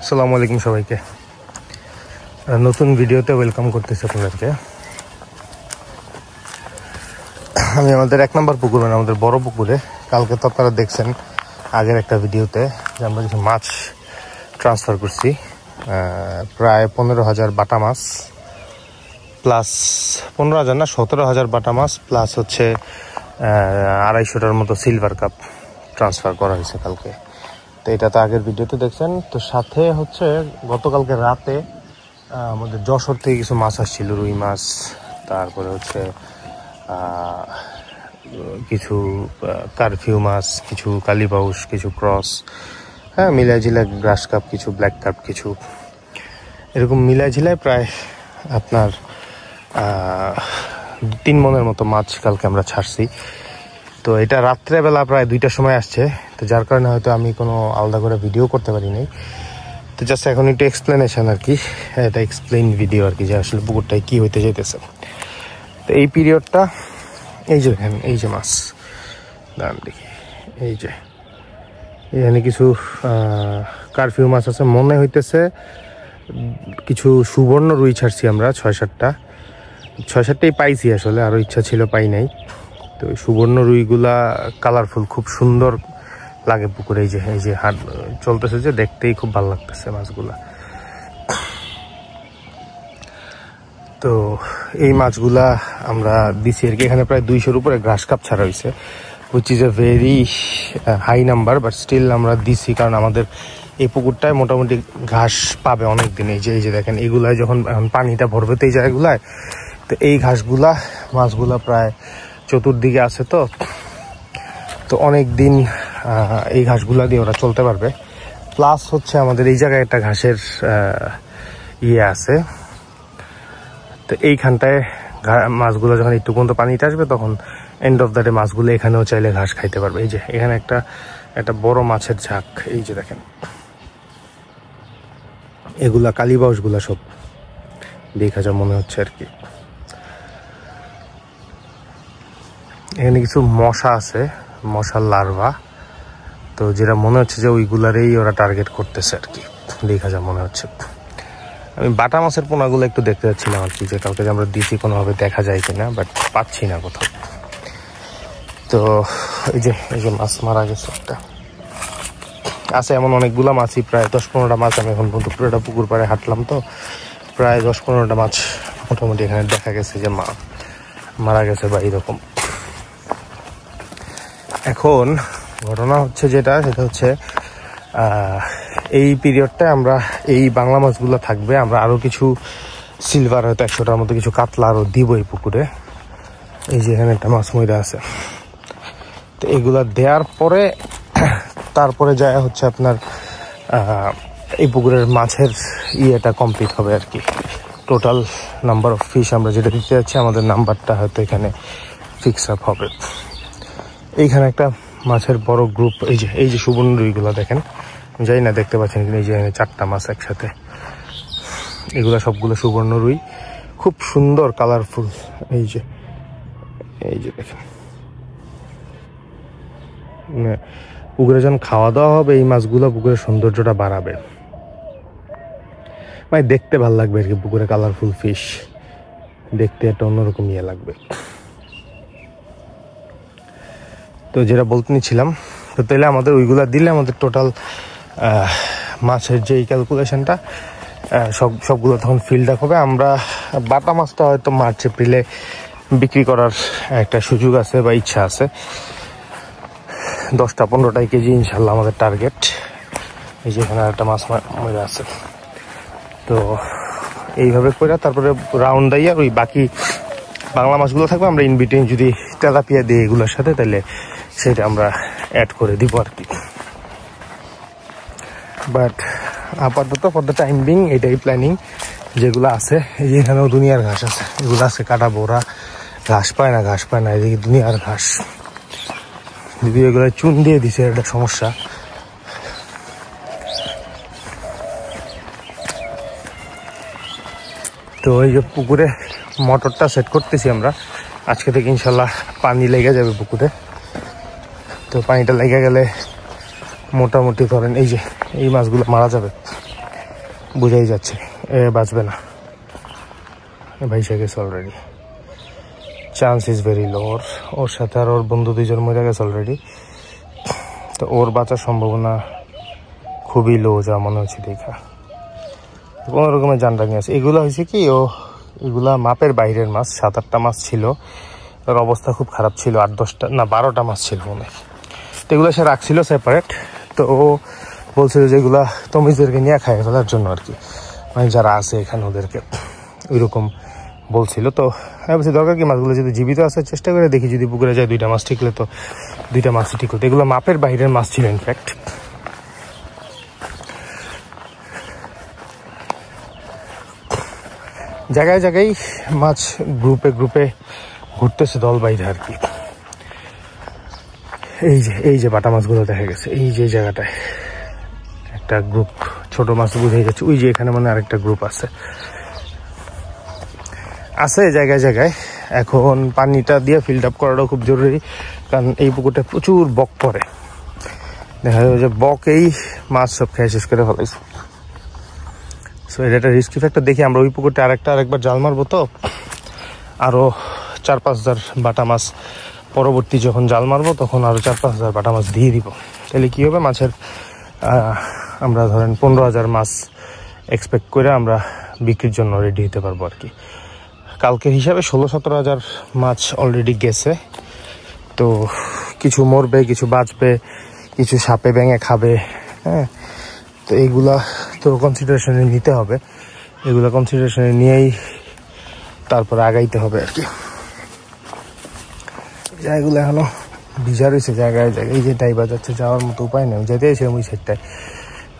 আসসালামু আলাইকুম সবাইকে, নতুন ভিডিওতে ওয়েলকাম করতেছি আপনাদেরকে। আমি আমাদের 1 নম্বর পুকুর, মানে আমাদের বড় পুকুরে, কালকে তো আপনারা দেখছেন আগের একটা ভিডিওতে যে আমরা কিছু মাছ ট্রান্সফার করছি, প্রায় 15,000 বাটা মাছ প্লাস 15,000 না 17,000 বাটা মাছ প্লাস হচ্ছে 250টার মতো সিলভার কাপ ট্রান্সফার করা হয়েছে কালকে। তো এটা তো আগের ভিডিওতে দেখছেন। তো সাথে হচ্ছে গতকালকে রাতে আমাদের যশোর থেকে কিছু মাছ আসছিল, রুই মাছ, তারপরে হচ্ছে কিছু কারফিউ মাছ, কিছু কালীবাউস, কিছু ক্রস, হ্যাঁ মিলাই ঝিলাই গ্রাস কাপ, কিছু ব্ল্যাক কাপ, কিছু এরকম মিলাই ঝিলাই প্রায় আপনার 3 মনের মতো মাছ কালকে আমরা ছাড়ছি। তো এটা রাত্রেবেলা প্রায় 2টার সময় আসছে, তো যার কারণে হয়তো আমি কোনো আলাদা করে ভিডিও করতে পারি নাই। তো জাস্ট এখন একটু এক্সপ্লেনেশন আর কি, এটা এক্সপ্লেইন ভিডিও আর কি, যে আসলে পুকুরটায় কী হইতে যেতেছে। তো এই পিরিয়ডটা এই যে দেখেন, এই যে মাছ দাঁড়ান দেখি, এই যে এখানে কিছু কারফিউ মাছ আছে, মনে হইতেছে কিছু সুবর্ণ রুই ছাড়ছি আমরা 6-7টাই পাইছি আসলে, আরও ইচ্ছা ছিল পাই নাই। তো সুবর্ণ রুইগুলা কালারফুল, খুব সুন্দর লাগে পুকুরে। এই যে হাট চলতেছে, যে দেখতেই খুব ভালো লাগতেছে মাছগুলা। তো এই মাছগুলা আমরা দিছি আর কি। এখানে প্রায় 200-র উপরে গ্রাস কাপ ছাড়া হয়েছে, which is a very high number, but still আমরা দিছি, কারণ আমাদের এই পুকুরটায় মোটামুটি ঘাস পাবে অনেক দিন। এই যে দেখেন, এগুলায় যখন এখন পানিটা ভরবে তো এই জায়গাগুলায়, তো এই ঘাসগুলা মাছগুলা প্রায় চতুর্দিকে আছে, তো অনেক দিন এই ঘাসগুলা দিয়ে ওরা চলতে পারবে। প্লাস হচ্ছে আমাদের এই জায়গায় একটা ঘাসের ইয়ে আছে, তো এইখানটায় মাছগুলো যখন একটু পর্যন্ত পানিতে আসবে, তখন এন্ড অফ দ্য ডে মাছগুলো এখানেও চাইলে ঘাস খাইতে পারবে। এই যে এখানে একটা বড় মাছের ঝাঁক, এই যে দেখেন, এগুলা কালীবাউসগুলা সব দেখা যা মনে হচ্ছে আর কি। এখানে কিছু মশা আছে, মশার লার্ভা, তো যেটা মনে হচ্ছে যে ওইগুলারেই ওরা টার্গেট করতেছে আর কি, দেখা যা মনে হচ্ছে। আমি বাটা মাছের পোনাগুলো একটু দেখতে যাচ্ছিলাম আর কি, যে কালকে যে আমরা দিচ্ছি কোনোভাবে দেখা যায় কিনা, বাট পাচ্ছি না কোথাও। তো এই যে মাছ মারা গেছে একটা, আছে এমন অনেকগুলো মাছই, প্রায় 10-15টা মাছ। আমি এখন পর্যন্ত পুরোটা পুকুর পাড়ে হাঁটলাম, তো প্রায় 10-15টা মাছ মোটামুটি এখানে দেখা গেছে যে মারা গেছে বা এইরকম। এখন ঘটনা হচ্ছে সেটা হচ্ছে এই পিরিয়ডটায় আমরা এই বাংলা মাছগুলো থাকবে, আমরা আরও কিছু সিলভার, হয়তো 100টার মতো কিছু কাতলা আরও দিব এই পুকুরে। এই যে এখানে একটা মাছ ময়রা আছে, তো এগুলা দেওয়ার পরে তারপরে যায় হচ্ছে আপনার এই পুকুরের মাছের ইয়েটা কমপ্লিট হবে আর কি। টোটাল নাম্বার অফ ফিশ আমরা যেটা দিতে যাচ্ছি, আমাদের নাম্বারটা হয়তো এখানে ফিক্স আপ হবে। এইখানে একটা মাছের বড় গ্রুপ, এই যে সুবর্ণ রুইগুলো দেখেন, যাই না দেখতে পাচ্ছেন কিনা, এই যে 4টা মাছ একসাথে, এগুলো সবগুলো সুবর্ণ রুই, খুব সুন্দর কালারফুল। এই যে দেখেন, পুকুরে যখন খাওয়া দাওয়া হবে এই মাছগুলো পুকুরের সৌন্দর্যটা বাড়াবে, মানে দেখতে ভালো লাগবে আর কি। পুকুরে কালারফুল ফিশ দেখতে একটা অন্যরকম ইয়ে লাগবে। তো যেটা বলতে নিচ্ছিলাম, তো তাহলে আমাদের ওইগুলা দিলে আমাদের টোটাল মাছের যে ক্যালকুলেশনটা সবগুলো তখন ফিল্ড আপ হবে। আমরা বাটা মাছটা হয়তো মার্চ-এপ্রিলে বিক্রি করার একটা সুযোগ আছে বা ইচ্ছা আছে, 10-15 কেজি ইনশাল্লাহ আমাদের টার্গেট। এই যে এখানে একটা মাছ মরে আছে, তো এইভাবে করে তারপরে রাউন্ড দাইয়া ওই বাকি বাংলা মাছগুলো থাকবে। আমরা ইনবিটুইন যদি তেলাপিয়া দিই এগুলোর সাথে, তাহলে সেটা আমরা অ্যাড করে দিব আর কি। বাট আপাতত ফর দ্য টাইম বিং এটাই প্ল্যানিং যেগুলো আছে। এই যে এখানেও দুনিয়ার ঘাস আছে, এগুলো আছে কাটা বোরা, ঘাস পায় না, এদিকে দুনিয়ার ঘাস। যদি এগুলো চুন দিয়ে দিছে, একটা সমস্যা। তো এই যে পুকুরে মোটরটা সেট করতেছি আমরা, আজকে থেকে ইনশাল্লাহ পানি লেগে যাবে পুকুরে। তো পানিটা লেগে গেলে মোটামুটি ধরেন এই যে এই মাছগুলো মারা যাবে। বোঝাই যাচ্ছে এ বাঁচবে না, ভাই সে গেছে already, chance is very low. ওর সাথে আর ওর বন্ধু 2 জন মরে গেছে অলরেডি, তো ওর বাঁচার সম্ভাবনা খুবই লো যা মনে হচ্ছে দেখা। কোনো রকমের জান রাখি আছে। এগুলো হয়েছে কি, এগুলা মাপের বাইরের মাছ, 7-8টা মাছ ছিল, ওর অবস্থা খুব খারাপ ছিল, 8-10টা না 12টা মাছ ছিল মনে হয়। তো এগুলো সে রাখছিল সেপারেট, তো ও বলছিল যে এগুলা তমিজদেরকে নিয়ে খাইয়ে ফেলার জন্য আর কি, মানে যারা আছে এখানে ওদেরকে ওইরকম বলছিল। তো আমি বলছি দরকার কি, মাছগুলো যদি জীবিত আসার চেষ্টা করে দেখি, যদি পুকুরে যায় 2টা মাছ ঠিকলে তো 2টা মাছই ঠিক হতো। এগুলো মাপের বাইরের মাছ ছিল ইনফ্যাক্ট। জায়গায় জায়গায় মাছ গ্রুপে গ্রুপে ঘুরতেছে দল বাইরে আর কি। এই যে বাটা মাছগুলো দেখা গেছে, এই যে জায়গাটায় একটা গ্রুপ ছোট মাছ বুঝে যাচ্ছে। ওই যে এখানে মানে আরেকটা গ্রুপ আছে জায়গায় জায়গায়। এখন পানিটা দিয়ে ফিল্ড আপ করাটাও খুব জরুরি, কারণ এই পুকুরটা প্রচুর বক পড়ে। দেখা যাবে যে বক এই মাছ সব খেয়ে শেষ করে ফেলাইছে। সো এটা একটা রিস্কি ফ্যাক্টর। দেখি আমরা ওই পুকুরটা আরেকবার জাল মারবো, তো আরও 4-5 হাজার বাটা মাছ পরবর্তী যখন জাল মারবো তখন আরও 4-5 হাজার বাটা মাছ দিয়ে দিব। তাহলে কী হবে, মাছের আমরা ধরেন 15,000 মাছ এক্সপেক্ট করে আমরা বিক্রির জন্য রেডি হতে পারবো আর কি। কালকের হিসাবে 16-17 হাজার মাছ অলরেডি গেছে। তো কিছু মরবে, কিছু বাঁচবে, কিছু সাপে ব্যাঙে খাবে। হ্যাঁ, তো এইগুলা তো কনসিডারেশনে নিতে হবে, এগুলো কনসিডারেশনে নিয়েই তারপরে আগাইতে হবে আর কি। জায়গাগুলো এখনো ভিজা রয়েছে জায়গায় জায়গায়। এই যে ডাইবা যাচ্ছে, যাওয়ার মতো উপায় নেই, যেতে এসে ওই সাইডটায়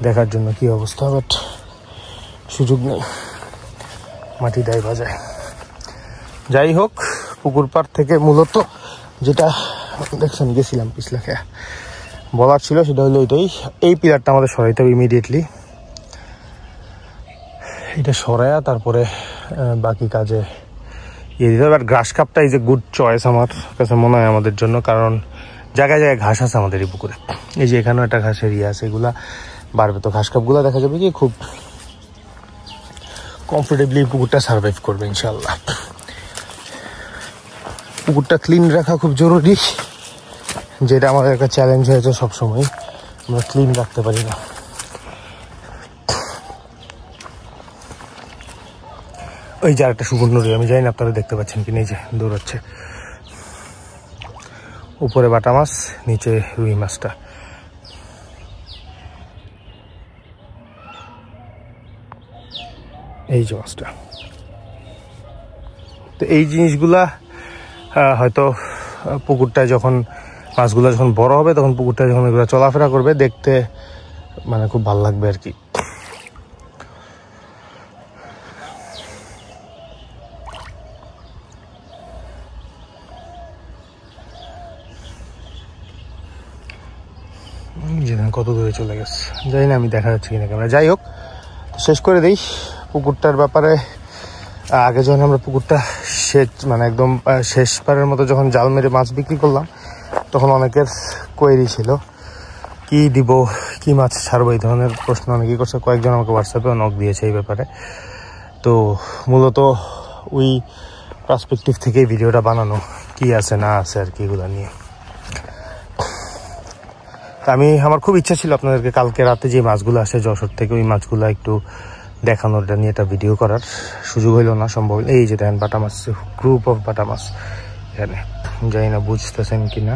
দেখার জন্য কি অবস্থা, বাট সুযোগ নেই, মাটি ডাইবা যায়। যাই হোক, পুকুর পাড় থেকে মূলত যেটা দেখছেন গেছিলাম পিছলা খেয়া বলার ছিল, সেটা হলো ওইটাই, এই পিলারটা আমাদের সরাইতে হবে ইমিডিয়েটলি। এটা সরাইয়া তারপরে বাকি কাজে ইয়ে দিতে হবে। আর গ্রাস কাপটা ইজ এ গুড চয়েস আমার কাছে মনে হয় আমাদের জন্য, কারণ জায়গায় জায়গায় ঘাস আছে আমাদের এই পুকুরে। এই যে এখানেও একটা ঘাসের ইয়ে আছে, এগুলা বাড়বে, তো ঘাস কাপগুলো দেখা যাবে কি খুব কমফোর্টেবলি পুকুরটা সার্ভাইভ করবে ইনশাল্লাহ। পুকুরটা ক্লিন রাখা খুব জরুরি, যেটা আমাদের একটা চ্যালেঞ্জ হয়েছে সবসময়, আমরা ক্লিন রাখতে পারি না। ওই যে আরেকটা সুবর্ণরুই, আমি জানি না আপনারা দেখতে পাচ্ছেন কিনা, এই যে দৌড়াচ্ছে। উপরে বাটা মাছ, নিচে রুই মাছটা। এই যে মাছটা। তো এই জিনিসগুলা হয়তো পুকুরটায় যখন মাছগুলো যখন বড় হবে, তখন পুকুরটায় যখন এগুলো চলাফেরা করবে, দেখতে মানে খুব ভালো লাগবে আর কি। কত দূরে চলে গেছে জানি না, আমি দেখা যাচ্ছে কিনা ক্যামেরা। যাই হোক, শেষ করে দিই পুকুরটার ব্যাপারে। আগে যখন আমরা পুকুরটা মানে একদম শেষবারের মতো যখন জাল মেরে মাছ বিক্রি করলাম, তখন অনেকের কোয়েরি ছিল কি দিব, কি মাছ ছাড়বো, এই ধরনের প্রশ্ন অনেকেই করছে। কয়েকজন আমাকে হোয়াটসঅ্যাপেও নক দিয়েছে এই ব্যাপারে। তো মূলত ওই পার্সপেক্টিভ থেকেই ভিডিওটা বানানো, কি আছে না আছে আর কি এগুলো নিয়ে। আমার খুব ইচ্ছা ছিল আপনাদেরকে কালকে রাতে যে মাছগুলো আসে যশোর থেকে, ওই মাছগুলো একটু দেখানোর, এটা নিয়ে একটা ভিডিও করার সুযোগ হইল না, সম্ভব। এই যে দেখেন বাটা মাছ, গ্রুপ অফ বাটা মাছ এখানে, জানি না বুঝতেছেন কিনা।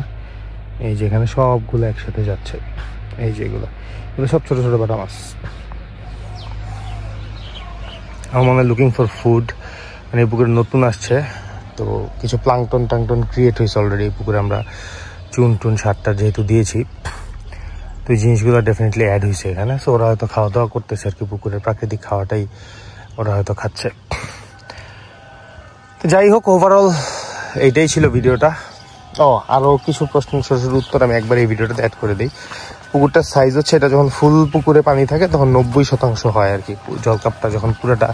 এই যে এখানে সবগুলো একসাথে যাচ্ছে, এই যে এগুলো সব ছোট ছোট বাটা মাছ। আমার মনে হয় লুকিং ফর ফুড, মানে এই পুকুরে নতুন আসছে, তো কিছু প্লাংটন ক্রিয়েট হয়েছে অলরেডি এই পুকুরে। আমরা চুন সারটা যেহেতু দিয়েছি, তো এই জিনিসগুলো ডেফিনেটলি অ্যাড হয়েছে এখানে। সো ওরা হয়তো খাওয়া দাওয়া করতেছে আর কি, পুকুরের প্রাকৃতিক খাওয়াটাই ওরা হয়তো খাচ্ছে। তো যাই হোক, ওভারঅল এইটাই ছিল ভিডিওটা। আরও কিছু প্রশ্নের সরাসরি উত্তর আমি একবার এই ভিডিওটাতে অ্যাড করে দিই। পুকুরটার সাইজ হচ্ছে, এটা যখন ফুল পুকুরে পানি থাকে তখন 90% হয় আর কি। জলকাপটা যখন পুরোটা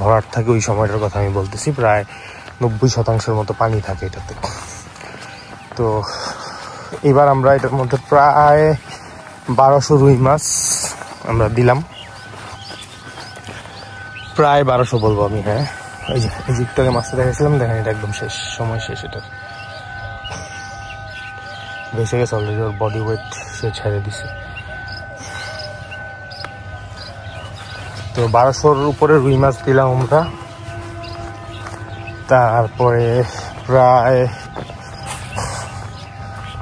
ভরাট থাকে ওই সময়টার কথা আমি বলতেছি, প্রায় 90% মতো পানি থাকে এটাতে। তো এবার আমরা এটার মধ্যে প্রায় 1200 রুই মাছ আমরা দিলাম। প্রায় 1200 বলবো আমি। হ্যাঁ, এই যে ইজিপ্টকে মাছটা দেখেছিলাম, দেখেন এটা একদম শেষ, সময় শেষ। এটা ভেসে গেছে অলরেডি, ওর বডি ওয়েট সে ছেড়ে দিছে। তো 1200-র উপরে রুই মাছ দিলাম আমরা। তারপরে প্রায়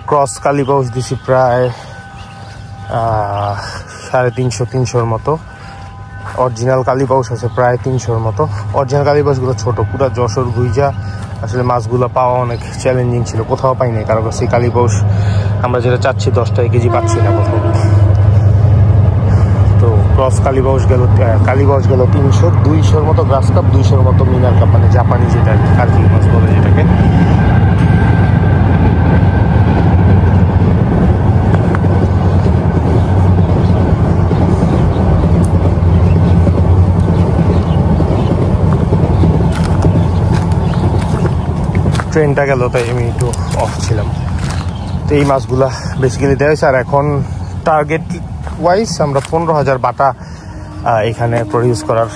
ক্রস কালীবাউস দিছি প্রায় 350-300-র মতো। অরিজিনাল কালীবাউস আছে প্রায় 300-র মতো। অরিজিনাল কালীবাউসগুলো ছোট, পুরো যশোর গুইজা আসলে মাছগুলো পাওয়া অনেক চ্যালেঞ্জিং ছিল, কোথাও পাই নাই কারো কাছে। কালীবাউস আমরা যেটা চাচ্ছি 10 টাকা কেজি পাচ্ছি না কোথাও। তো ক্রস কালীবাউস গেল 300, 200-র মতো গ্রাস কাপ, 200-র মতো মিনার কাপ, মানে জাপানি যেটা কার্কিল মাছ বলে যেটাকে। ট্রেনটা গেল তাই আমি একটু অফ ছিলাম। তো এই মাছগুলা বেসিক্যালি দেওয়া হয়েছে। আর এখন টার্গেট ওয়াইজ আমরা 15,000 বাটা এখানে প্রডিউস করার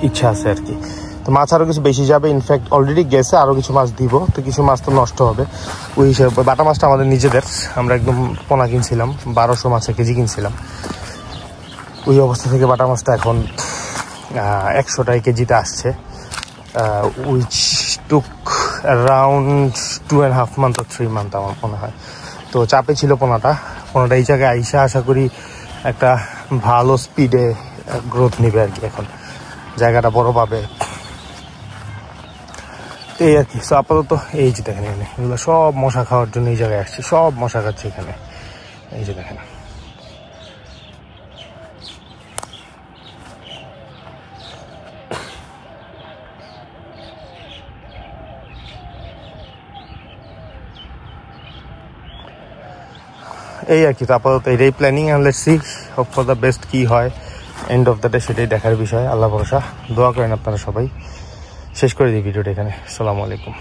ইচ্ছা আছে আর কি। তো মাছ আরও কিছু বেশি যাবে, ইনফ্যাক্ট অলরেডি গেছে, আরও কিছু মাছ দিব। তো কিছু মাছ তো নষ্ট হবে, ওই হিসেবে বাটা মাছটা আমাদের নিজেদের, আমরা একদম পোনা কিনছিলাম 1200 মাছের কেজি কিনছিলাম। ওই অবস্থা থেকে বাটা মাছটা এখন 100 টাকা কেজিতে আসছে, which took around 2.5 month or 3 month আমার মনে হয়। তো চাপে ছিল পোনাটা এই জায়গায় আইসা আশা করি একটা ভালো স্পিডে গ্রোথ নেবে আর কি। এখন জায়গাটা বড় পাবে এই আর কি। তো আপাতত এই যে দেখেন এখানে এগুলো সব মশা খাওয়ার জন্য এই জায়গায় আসছি, সব মশা খাচ্ছে এখানে, এই যে দেখেন। এই আর কি। তো আপাতত এটাই planning, and let's see hope for the best. কি হয় এন্ড অফ দ্য ডে সেটাই দেখার বিষয়। আল্লাহ ভরসা, দোয়া করেন আপনারা সবাই। শেষ করে দিই ভিডিওটা এখানে। আসসালামু আলাইকুম।